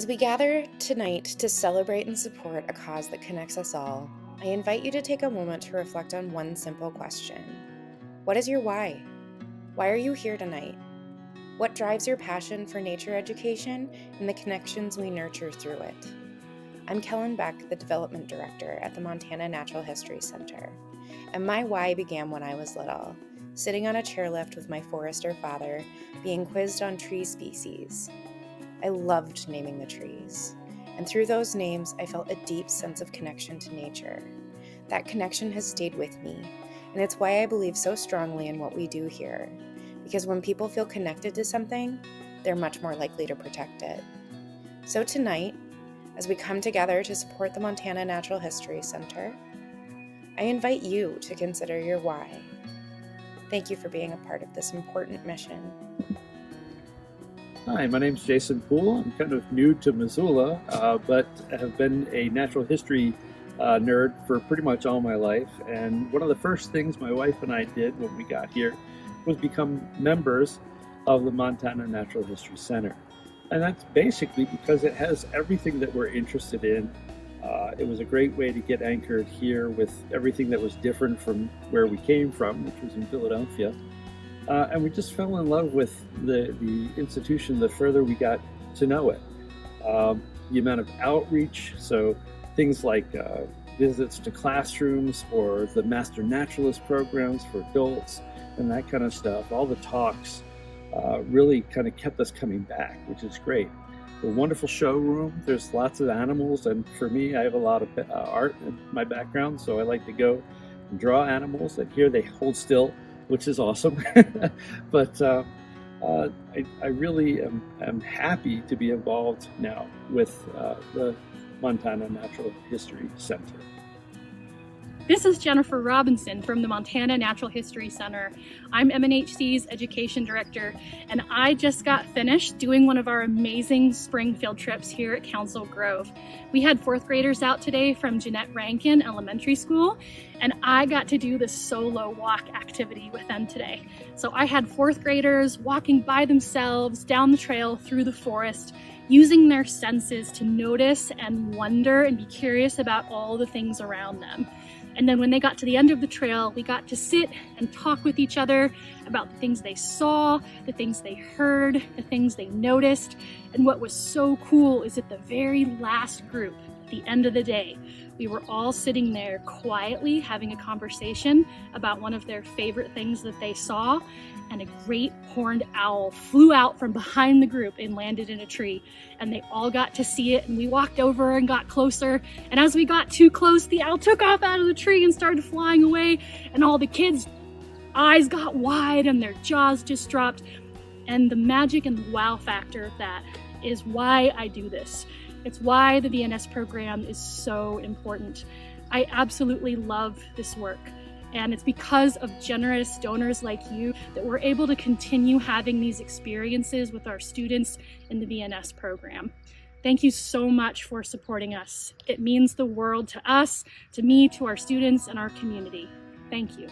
As we gather tonight to celebrate and support a cause that connects us all, I invite you to take a moment to reflect on one simple question. What is your why? Why are you here tonight? What drives your passion for nature education and the connections we nurture through it? I'm Kellen Beck, the Development Director at the Montana Natural History Center, and my why began when I was little, sitting on a chairlift with my forester father, being quizzed on tree species. I loved naming the trees, and through those names, I felt a deep sense of connection to nature. That connection has stayed with me, and it's why I believe so strongly in what we do here, because when people feel connected to something, they're much more likely to protect it. So tonight, as we come together to support the Montana Natural History Center, I invite you to consider your why. Thank you for being a part of this important mission. Hi, my name's Jason Poole. I'm kind of new to Missoula, but have been a natural history nerd for pretty much all my life. And one of the first things my wife and I did when we got here was become members of the Montana Natural History Center. And that's basically because it has everything that we're interested in. It was a great way to get anchored here with everything that was different from where we came from, which was in Philadelphia. And we just fell in love with the institution the further we got to know it. The amount of outreach, so things like visits to classrooms or the Master Naturalist programs for adults and that kind of stuff, all the talks really kind of kept us coming back, which is great. A wonderful showroom, there's lots of animals, and for me, I have a lot of art in my background, so I like to go and draw animals, and here they hold still, which is awesome. But I really am happy to be involved now with the Montana Natural History Center. This is Jennifer Robinson from the Montana Natural History Center. I'm MNHC's Education Director, and I just got finished doing one of our amazing spring field trips here at Council Grove. We had fourth graders out today from Jeanette Rankin Elementary School, and I got to do the solo walk activity with them today. So I had fourth graders walking by themselves down the trail through the forest, using their senses to notice and wonder and be curious about all the things around them. And then when they got to the end of the trail, we got to sit and talk with each other about the things they saw, the things they heard, the things they noticed. And what was so cool is at the very last group, at the end of the day, we were all sitting there quietly having a conversation about one of their favorite things that they saw, and a great horned owl flew out from behind the group and landed in a tree. And they all got to see it, and we walked over and got closer. And as we got too close, the owl took off out of the tree and started flying away, and all the kids' eyes got wide and their jaws just dropped. And the magic and the wow factor of that is why I do this. It's why the VNS program is so important. I absolutely love this work. And it's because of generous donors like you that we're able to continue having these experiences with our students in the VNS program. Thank you so much for supporting us. It means the world to us, to me, to our students, and our community. Thank you.